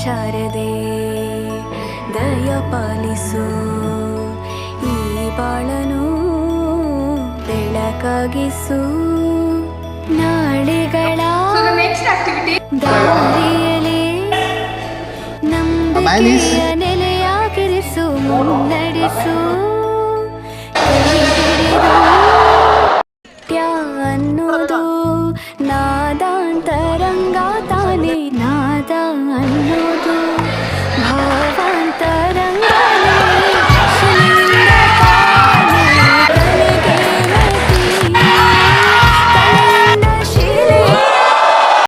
ಶಾರದೆ ದಯ ಪಾಲಿಸು ಈ ಬಾಳನು ಬೆಳಕಾಗಿಸು ನಾಳೆಗಳ ದಾರಿಯಲ್ಲಿ ನಂಬಿಕೆಯ ನೆಲೆಯಾಗಿರಿಸು ಮುನ್ನಡೆಸು ಅನ್ನೋದು ನಾದಾಂತರಂಗ ತಾನೇ ನಾದ ಅನ್ನೋದು